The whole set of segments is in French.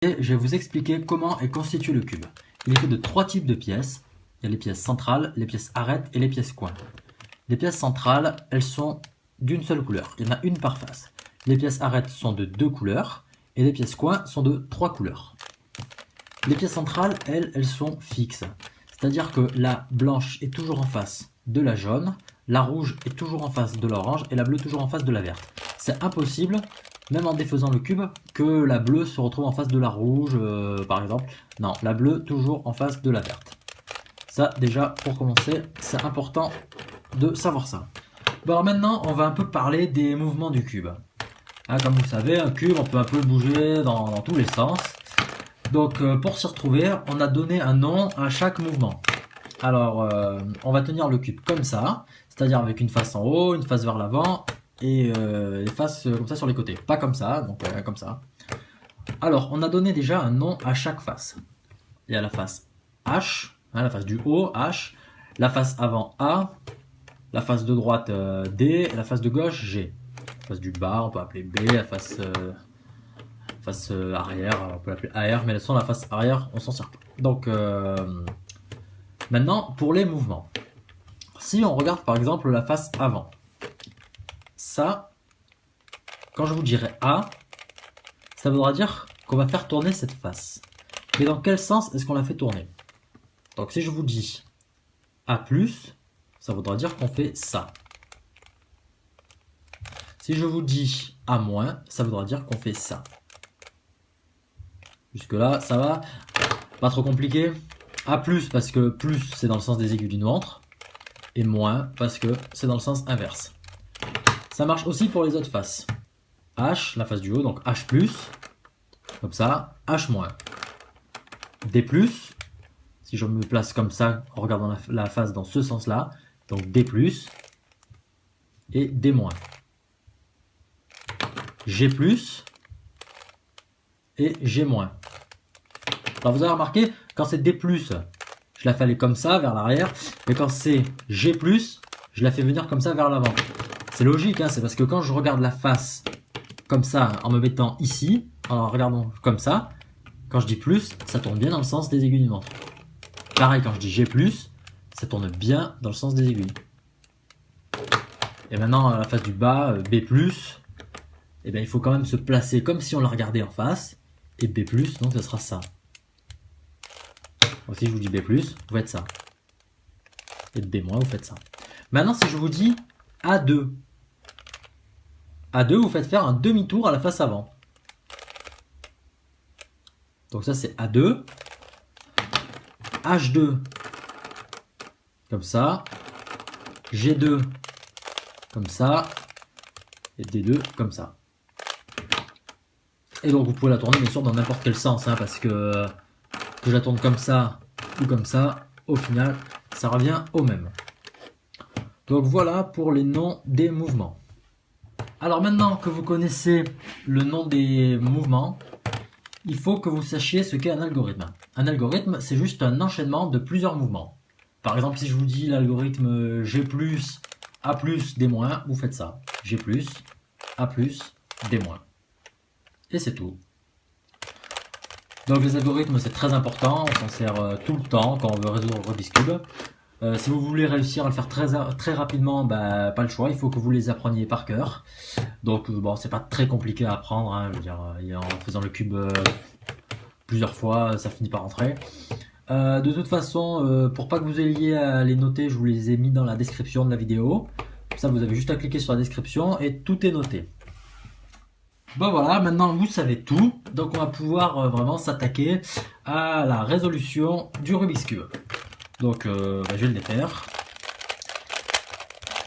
Et je vais vous expliquer comment est constitué le cube. Il est fait de trois types de pièces. Il y a les pièces centrales, les pièces arêtes et les pièces coins. Les pièces centrales, elles sont d'une seule couleur. Il y en a une par face. Les pièces arêtes sont de deux couleurs et les pièces coins sont de trois couleurs. Les pièces centrales, elles sont fixes. C'est-à-dire que la blanche est toujours en face de la jaune, la rouge est toujours en face de l'orange et la bleue toujours en face de la verte. C'est impossible, même en défaisant le cube, que la bleue se retrouve en face de la rouge, par exemple. Non, la bleue toujours en face de la verte. Ça, déjà, pour commencer, c'est important de savoir ça. Bon, alors maintenant, on va un peu parler des mouvements du cube. Hein, comme vous savez, un cube, on peut un peu le bouger dans tous les sens. Donc, pour s'y retrouver, on a donné un nom à chaque mouvement. Alors, on va tenir le cube comme ça, c'est-à-dire avec une face en haut, une face vers l'avant et les faces comme ça sur les côtés. Pas comme ça, donc comme ça. Alors, on a donné déjà un nom à chaque face. Il y a la face H, hein, la face du haut, H, la face avant A, la face de droite D, et la face de gauche G. La face du bas, on peut appeler B, la face arrière, on peut l'appeler AR, mais sans la face arrière, on s'en sert pas. Donc, maintenant, pour les mouvements. Si on regarde par exemple la face avant, ça, quand je vous dirai A, ça voudra dire qu'on va faire tourner cette face. Mais dans quel sens est-ce qu'on la fait tourner? Donc si je vous dis A+, ça voudra dire qu'on fait ça. Si je vous dis A-, ça voudra dire qu'on fait ça. Jusque là, ça va? Pas trop compliqué. A+, parce que plus c'est dans le sens des aiguilles d'une montre. Et moins parce que c'est dans le sens inverse. Ça marche aussi pour les autres faces. H, la face du haut, donc H+, comme ça, H-. D+, si je me place comme ça en regardant la face dans ce sens-là, donc D+, et D-. G+, et G-. Alors vous avez remarqué, quand c'est D+, je la fais aller comme ça, vers l'arrière, mais quand c'est G+, je la fais venir comme ça, vers l'avant. C'est logique, hein, c'est parce que quand je regarde la face comme ça, en me mettant ici, en regardant comme ça, quand je dis plus, ça tourne bien dans le sens des aiguilles d'une montre. Pareil, quand je dis G+, ça tourne bien dans le sens des aiguilles. Et maintenant, à la face du bas, B+, eh bien, il faut quand même se placer comme si on la regardait en face. Et B+, donc ça sera ça. Donc, si je vous dis B+, vous faites ça. Et B-, vous faites ça. Maintenant, si je vous dis A2, A2, vous faites faire un demi-tour à la face avant. Donc ça, c'est A2. H2, comme ça. G2, comme ça. Et D2, comme ça. Et donc, vous pouvez la tourner, bien sûr, dans n'importe quel sens, hein, parce que je la tourne comme ça ou comme ça, au final, ça revient au même. Donc voilà pour les noms des mouvements. Alors maintenant que vous connaissez le nom des mouvements, il faut que vous sachiez ce qu'est un algorithme. Un algorithme, c'est juste un enchaînement de plusieurs mouvements. Par exemple, si je vous dis l'algorithme G+, A+, D-, vous faites ça. G+, A+, D-. Et c'est tout. Donc les algorithmes, c'est très important, on s'en sert tout le temps quand on veut résoudre Rubik's Cube. Si vous voulez réussir à le faire très rapidement, bah, pas le choix, il faut que vous les appreniez par cœur. Donc bon, c'est pas très compliqué à apprendre, hein, je veux dire, en faisant le cube plusieurs fois, ça finit par rentrer. De toute façon, pour pas que vous ayez à les noter, je vous les ai mis dans la description de la vidéo. Ça, vous avez juste à cliquer sur la description et tout est noté. Bon voilà, maintenant vous savez tout, donc on va pouvoir vraiment s'attaquer à la résolution du Rubik's Cube. Donc je vais le défaire.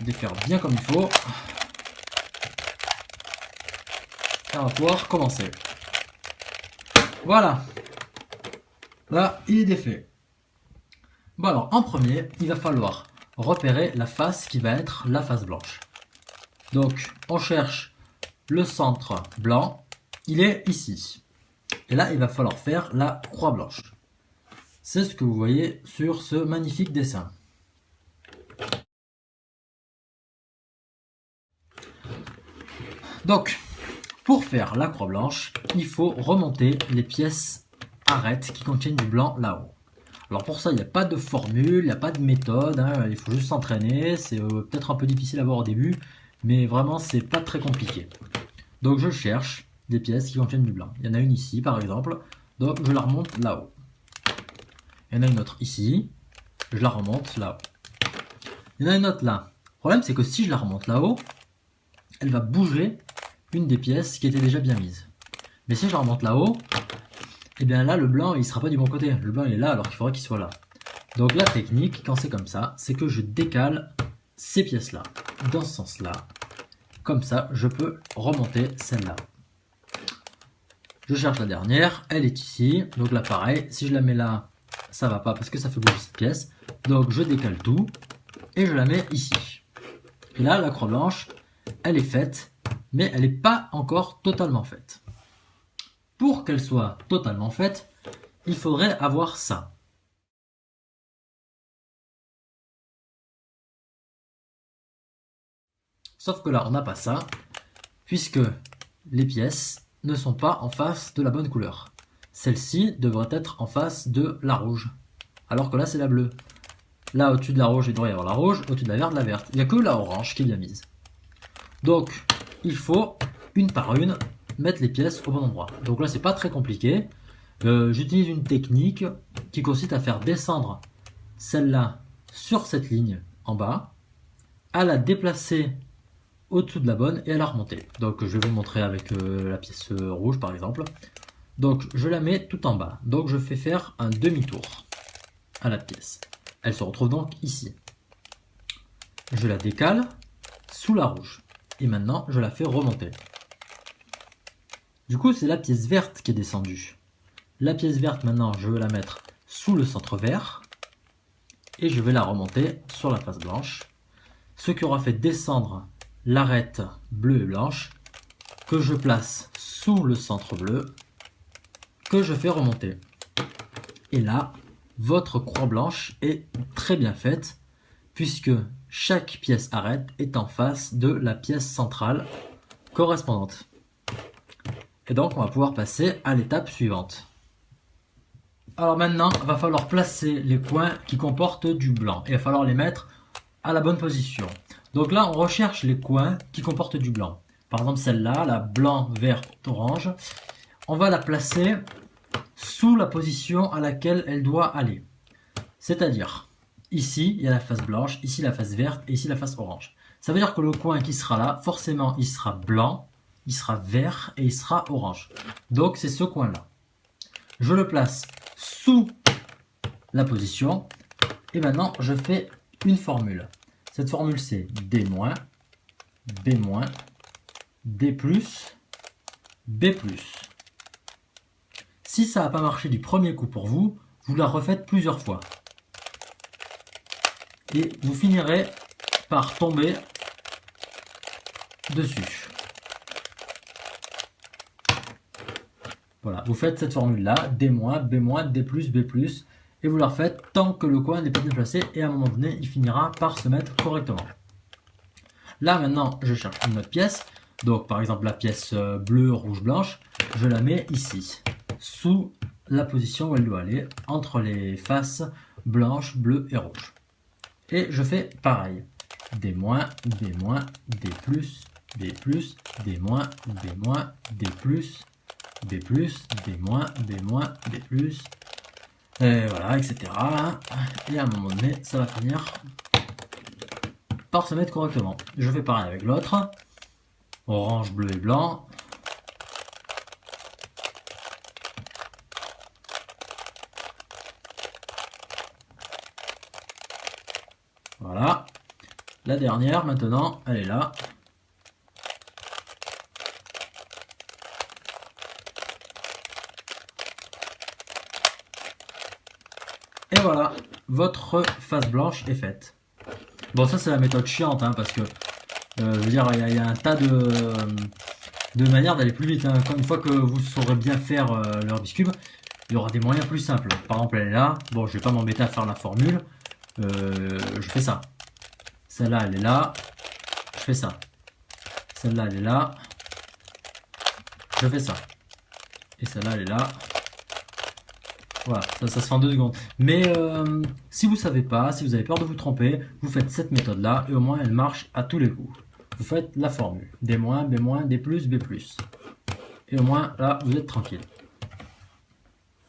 Défaire bien comme il faut. Et on va pouvoir commencer. Voilà. Là, il est défait. Bon alors, en premier, il va falloir repérer la face qui va être la face blanche. Donc, on cherche le centre blanc, il est ici. Et là, il va falloir faire la croix blanche. C'est ce que vous voyez sur ce magnifique dessin. Donc, Pour faire la croix blanche, il faut remonter les pièces arêtes qui contiennent du blanc là-haut. Alors pour ça, il n'y a pas de formule, il n'y a pas de méthode, hein, il faut juste s'entraîner. C'est peut-être un peu difficile à voir au début, mais vraiment, c'est pas très compliqué. Donc je cherche des pièces qui contiennent du blanc. Il y en a une ici, par exemple, donc je la remonte là-haut. Il y en a une autre ici, je la remonte là-haut. Il y en a une autre là. Le problème, c'est que si je la remonte là-haut, elle va bouger une des pièces qui était déjà bien mise. Mais si je la remonte là-haut, et bien là, le blanc, il ne sera pas du bon côté. Le blanc, il est là, alors qu'il faudrait qu'il soit là. Donc la technique, quand c'est comme ça, c'est que je décale ces pièces-là dans ce sens-là. Comme ça, je peux remonter celle-là. Je cherche la dernière, elle est ici. Donc là, pareil, si je la mets là, ça va pas parce que ça fait bouger cette pièce. Donc je décale tout et je la mets ici. Et là, la croix blanche, elle est faite, mais elle n'est pas encore totalement faite. Pour qu'elle soit totalement faite, il faudrait avoir ça. Sauf que là, on n'a pas ça, puisque les pièces ne sont pas en face de la bonne couleur. Celle-ci devrait être en face de la rouge, alors que là, c'est la bleue. Là, au-dessus de la rouge, il devrait y avoir la rouge, au-dessus de la verte, la verte. Il n'y a que la orange qui est bien mise. Donc, il faut, une par une, mettre les pièces au bon endroit. Donc là, c'est pas très compliqué. J'utilise une technique qui consiste à faire descendre celle-là sur cette ligne en bas, à la déplacer au-dessous de la bonne et à la remonter. Donc je vais vous montrer avec la pièce rouge par exemple. Donc je la mets tout en bas. Donc je fais faire un demi-tour à la pièce. Elle se retrouve donc ici. Je la décale sous la rouge. Et maintenant je la fais remonter. Du coup c'est la pièce verte qui est descendue. La pièce verte maintenant je vais la mettre sous le centre vert. Et je vais la remonter sur la face blanche. Ce qui aura fait descendre l'arête bleue et blanche que je place sous le centre bleu, que je fais remonter. Et là, votre croix blanche est très bien faite puisque chaque pièce arête est en face de la pièce centrale correspondante. Et donc, on va pouvoir passer à l'étape suivante. Alors maintenant, il va falloir placer les coins qui comportent du blanc. Et il va falloir les mettre à la bonne position. Donc là, on recherche les coins qui comportent du blanc. Par exemple, celle-là, la blanc, vert, orange. On va la placer sous la position à laquelle elle doit aller. C'est-à-dire, ici, il y a la face blanche, ici la face verte et ici la face orange. Ça veut dire que le coin qui sera là, forcément, il sera blanc, il sera vert et il sera orange. Donc, c'est ce coin-là. Je le place sous la position. Et maintenant, je fais une formule. Cette formule, c'est D-, B-, D+, B+. Si ça n'a pas marché du premier coup pour vous, vous la refaites plusieurs fois. Et vous finirez par tomber dessus. Voilà, vous faites cette formule-là, D-, B-, D+, B+, et vous la refaites tant que le coin n'est pas bien placé, et à un moment donné, il finira par se mettre correctement. Là, maintenant, je cherche une autre pièce. Donc, par exemple, la pièce bleue, rouge, blanche, je la mets ici, sous la position où elle doit aller, entre les faces blanche, bleu et rouge. Et je fais pareil. D-, B-, D+, B+, D-, B-, D+, D+, B+, D-, B+, D+, et voilà, etc. Et à un moment donné, ça va finir par se mettre correctement. Je fais pareil avec l'autre. Orange, bleu et blanc. Voilà. La dernière, maintenant, elle est là. Et voilà, votre face blanche est faite. Bon, ça c'est la méthode chiante, hein, parce que je veux dire, il y a un tas de manières d'aller plus vite. Hein. Une fois que vous saurez bien faire le Rubik's Cube, il y aura des moyens plus simples. Par exemple, elle est là. Bon, je vais pas m'embêter à faire la formule. Je fais ça. Celle-là, elle est là. Je fais ça. Celle-là, elle est là. je fais ça. Et celle-là, elle est là. Voilà, ça se fait en 2 secondes. Mais si vous savez pas, si vous avez peur de vous tromper, vous faites cette méthode-là et au moins elle marche à tous les coups. Vous faites la formule. D-, B-, D+, B+. Et au moins, là, vous êtes tranquille.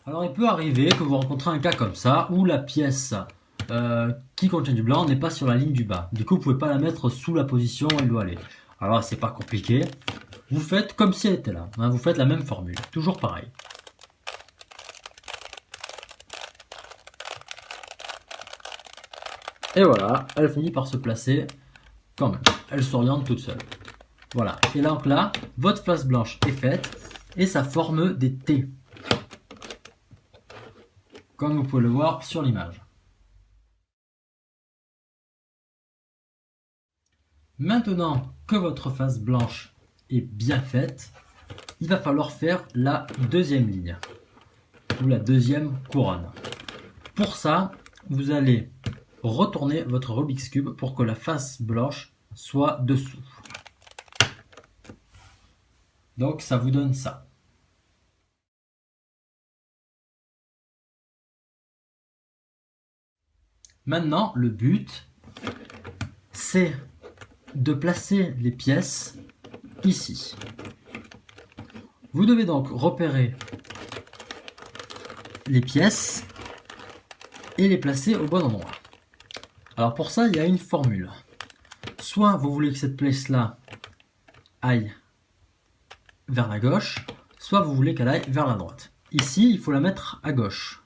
Alors, il peut arriver que vous rencontrez un cas comme ça, où la pièce qui contient du blanc n'est pas sur la ligne du bas. Du coup, vous ne pouvez pas la mettre sous la position où elle doit aller. Alors, c'est pas compliqué. Vous faites comme si elle était là. Hein, vous faites la même formule. Toujours pareil. Et voilà, elle finit par se placer quand même. Elle s'oriente toute seule. Voilà. Et donc là, votre face blanche est faite et ça forme des T. Comme vous pouvez le voir sur l'image. Maintenant que votre face blanche est bien faite, il va falloir faire la deuxième ligne ou la deuxième couronne. Pour ça, vous allez retourner votre Rubik's Cube pour que la face blanche soit dessous. Donc ça vous donne ça. Maintenant, le but, c'est de placer les pièces ici. Vous devez donc repérer les pièces et les placer au bon endroit. Alors pour ça, il y a une formule. Soit vous voulez que cette pièce-là aille vers la gauche, soit vous voulez qu'elle aille vers la droite. Ici, il faut la mettre à gauche.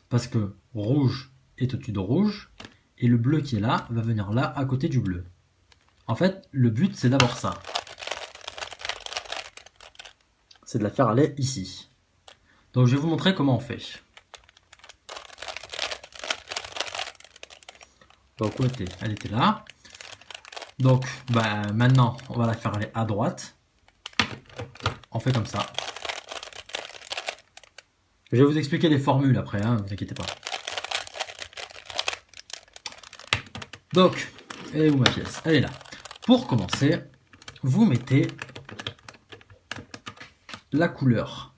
Parce que rouge est au-dessus de rouge, et le bleu qui est là va venir là, à côté du bleu. En fait, le but, c'est d'avoir ça. C'est de la faire aller ici. Donc je vais vous montrer comment on fait. Donc où était? Elle était là. Donc maintenant on va la faire aller à droite. On fait comme ça. Je vais vous expliquer les formules après, ne vous inquiétez pas. Donc, elle est où ma pièce? Elle est là. Pour commencer, vous mettez la couleur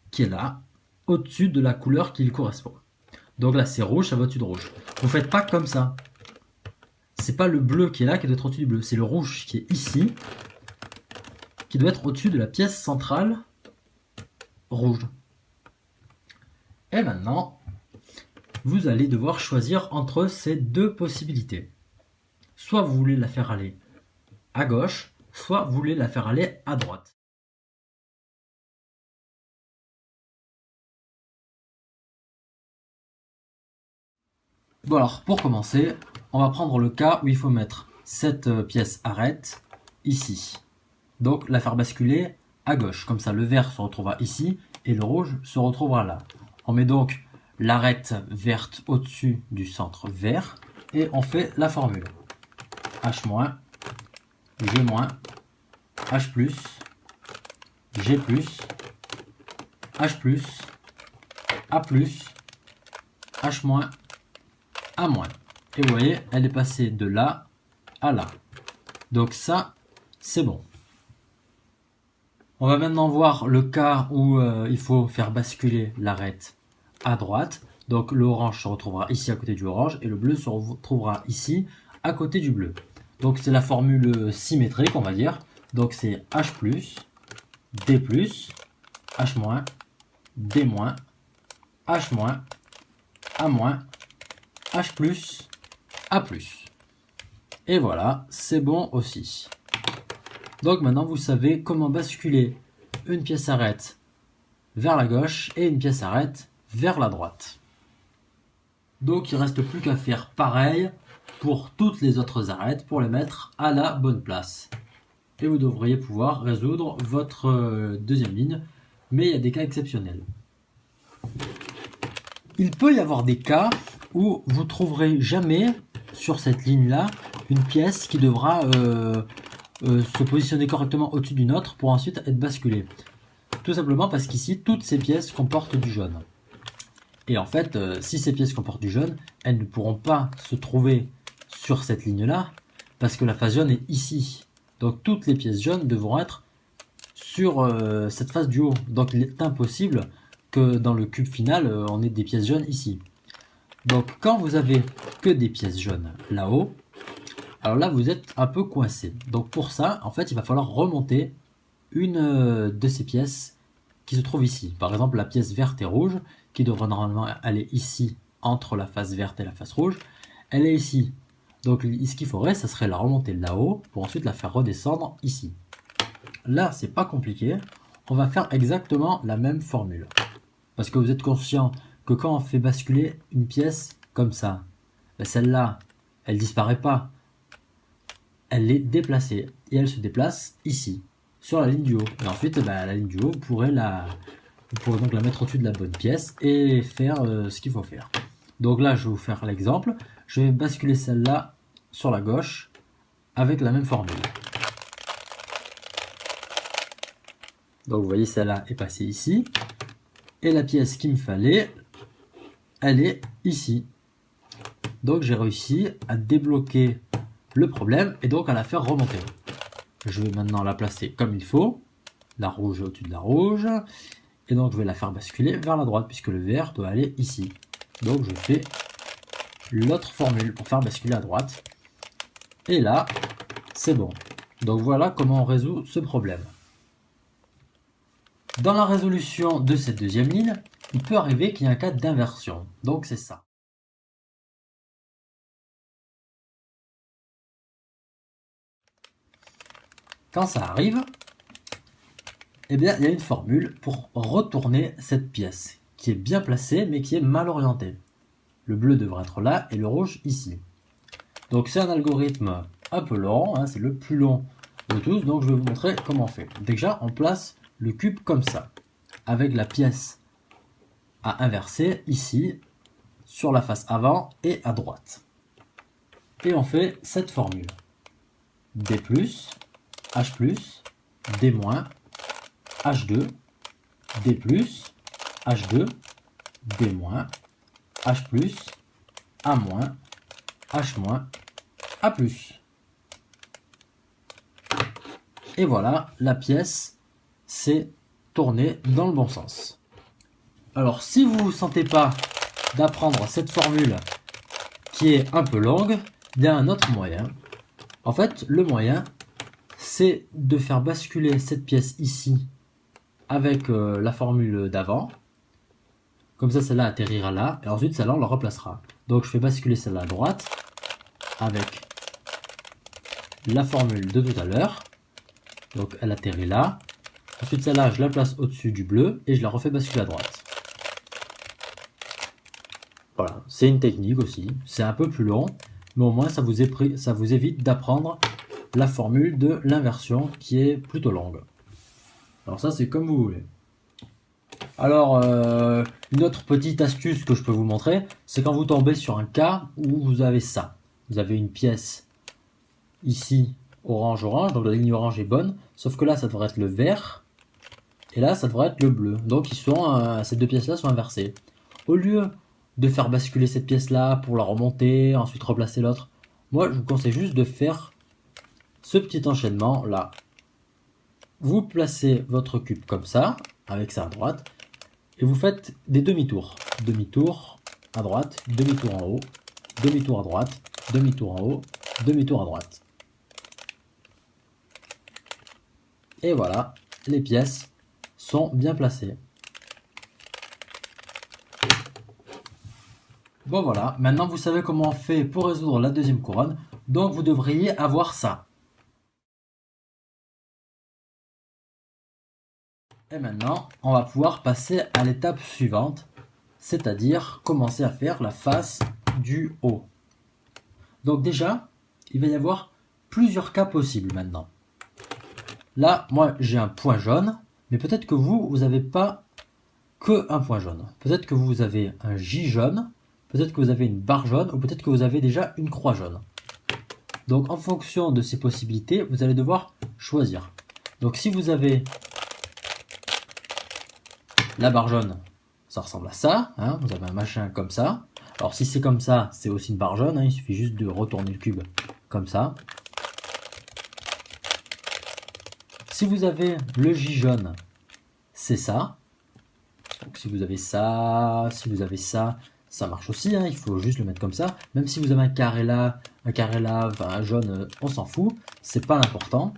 qui est là, au-dessus de la couleur qui lui correspond. Donc là c'est rouge, ça va au-dessus de rouge. Vous faites pas comme ça. C'est pas le bleu qui est là qui doit être au-dessus du bleu, c'est le rouge qui est ici, qui doit être au-dessus de la pièce centrale rouge. Et maintenant, vous allez devoir choisir entre ces deux possibilités. Soit vous voulez la faire aller à gauche, soit vous voulez la faire aller à droite. Bon alors, pour commencer, on va prendre le cas où il faut mettre cette pièce arrête ici. Donc la faire basculer à gauche. Comme ça, le vert se retrouvera ici et le rouge se retrouvera là. On met donc l'arête verte au-dessus du centre vert et on fait la formule. H-, G-, H+, G+, H+, A+, H-, A-. Et vous voyez, elle est passée de là à là. Donc ça, c'est bon. On va maintenant voir le cas où il faut faire basculer l'arête à droite. Donc le orange se retrouvera ici à côté du orange et le bleu se retrouvera ici à côté du bleu. Donc c'est la formule symétrique, on va dire. Donc c'est H+, D+, H-, D-, H-, A-, H+, A+. Et voilà, c'est bon aussi. Donc maintenant vous savez comment basculer une pièce arrête vers la gauche et une pièce arrête vers la droite. Donc il ne reste plus qu'à faire pareil pour toutes les autres arêtes pour les mettre à la bonne place. Et vous devriez pouvoir résoudre votre deuxième ligne, mais il y a des cas exceptionnels. Il peut y avoir des cas où vous trouverez jamais sur cette ligne-là une pièce qui devra se positionner correctement au-dessus d'une autre pour ensuite être basculée. Tout simplement parce qu'ici, toutes ces pièces comportent du jaune. Et en fait, si ces pièces comportent du jaune, elles ne pourront pas se trouver sur cette ligne-là parce que la face jaune est ici. Donc toutes les pièces jaunes devront être sur cette face du haut. Donc il est impossible que dans le cube final, on ait des pièces jaunes ici. Donc quand vous avez que des pièces jaunes là-haut, alors là vous êtes un peu coincé. Donc pour ça, en fait, il va falloir remonter une de ces pièces qui se trouve ici. Par exemple, la pièce verte et rouge, qui devrait normalement aller ici, entre la face verte et la face rouge, elle est ici. Donc ce qu'il faudrait, ça serait la remonter là-haut, pour ensuite la faire redescendre ici. Là, c'est pas compliqué. On va faire exactement la même formule. Parce que vous êtes conscient que quand on fait basculer une pièce comme ça, ben celle-là, elle disparaît pas. Elle est déplacée. Et elle se déplace ici, sur la ligne du haut. Et ensuite, ben, la ligne du haut, vous pourrez donc la mettre au-dessus de la bonne pièce et faire ce qu'il faut faire. Donc là, je vais vous faire l'exemple. Je vais basculer celle-là sur la gauche avec la même formule. Donc vous voyez, celle-là est passée ici. Et la pièce qu'il me fallait, elle est ici. Donc j'ai réussi à débloquer le problème et donc à la faire remonter. Je vais maintenant la placer comme il faut. La rouge au-dessus de la rouge. Et donc je vais la faire basculer vers la droite puisque le vert doit aller ici. Donc je fais l'autre formule pour faire basculer à droite. Et là, c'est bon. Donc voilà comment on résout ce problème. Dans la résolution de cette deuxième ligne, il peut arriver qu'il y ait un cas d'inversion. Donc c'est ça. Quand ça arrive, eh bien, il y a une formule pour retourner cette pièce, qui est bien placée, mais qui est mal orientée. Le bleu devrait être là et le rouge ici. Donc c'est un algorithme un peu long, hein, c'est le plus long de tous, donc je vais vous montrer comment on fait. Déjà, on place le cube comme ça, avec la pièce à inverser ici, sur la face avant et à droite. Et on fait cette formule. D+, H+, D-, H2, D+, H2, D-, H+, A-, H-, A+. Et voilà, la pièce s'est tournée dans le bon sens. Alors, si vous ne vous sentez pas d'apprendre cette formule qui est un peu longue, il y a un autre moyen. En fait, le moyen, c'est de faire basculer cette pièce ici avec la formule d'avant. Comme ça, celle-là atterrira là, et ensuite celle-là, on la replacera. Donc, je fais basculer celle-là à droite avec la formule de tout à l'heure. Donc, elle atterrit là. Ensuite, celle-là, je la place au-dessus du bleu et je la refais basculer à droite. Voilà, c'est une technique aussi. C'est un peu plus long, mais au moins, ça vous évite d'apprendre la formule de l'inversion qui est plutôt longue. Alors ça, c'est comme vous voulez. Alors, une autre petite astuce que je peux vous montrer, c'est quand vous tombez sur un cas où vous avez ça. Vous avez une pièce ici, orange-orange, donc la ligne orange est bonne, sauf que là, ça devrait être le vert, et là, ça devrait être le bleu. Donc, ces deux pièces-là sont inversées. Au lieu de faire basculer cette pièce-là pour la remonter, ensuite replacer l'autre, moi, je vous conseille juste de faire ce petit enchaînement-là. Vous placez votre cube comme ça, avec ça à droite, et vous faites des demi-tours. Demi-tour à droite, demi-tour en haut, demi-tour à droite, demi-tour en haut, demi-tour à droite. Et voilà, les pièces sont bien placées. Bon voilà, maintenant vous savez comment on fait pour résoudre la deuxième couronne, donc vous devriez avoir ça. Et maintenant, on va pouvoir passer à l'étape suivante, c'est-à-dire commencer à faire la face du haut. Donc déjà, il va y avoir plusieurs cas possibles maintenant. Là, moi j'ai un point jaune, mais peut-être que vous n'avez pas que un point jaune. Peut-être que vous avez un J jaune, peut-être que vous avez une barre jaune, ou peut-être que vous avez déjà une croix jaune. Donc en fonction de ces possibilités, vous allez devoir choisir. Donc si vous avez la barre jaune, ça ressemble à ça, hein, vous avez un machin comme ça. Alors si c'est comme ça, c'est aussi une barre jaune, hein, il suffit juste de retourner le cube comme ça. Si vous avez le J jaune, c'est ça. Donc si vous avez ça, si vous avez ça, ça marche aussi, hein, il faut juste le mettre comme ça. Même si vous avez un carré là, enfin, un jaune, on s'en fout, c'est pas l'important.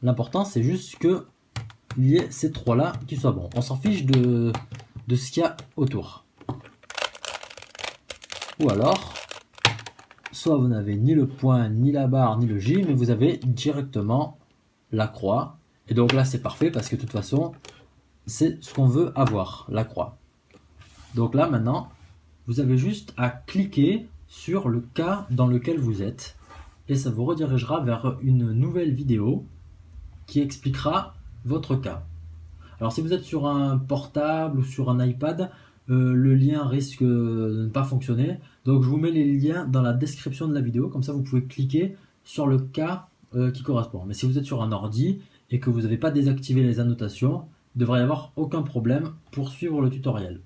L'important c'est juste que il y ait ces trois là qui soient bons. On s'en fiche de ce qu'il y a autour. Ou alors, soit vous n'avez ni le point, ni la barre, ni le J, mais vous avez directement la croix. Et donc là c'est parfait parce que de toute façon, c'est ce qu'on veut avoir, la croix. Donc là maintenant, vous avez juste à cliquer sur le cas dans lequel vous êtes et ça vous redirigera vers une nouvelle vidéo qui expliquera votre cas. Alors si vous êtes sur un portable ou sur un iPad, le lien risque de ne pas fonctionner. Donc je vous mets les liens dans la description de la vidéo, comme ça vous pouvez cliquer sur le cas qui correspond. Mais si vous êtes sur un ordi et que vous n'avez pas désactivé les annotations, il ne devrait y avoir aucun problème pour suivre le tutoriel.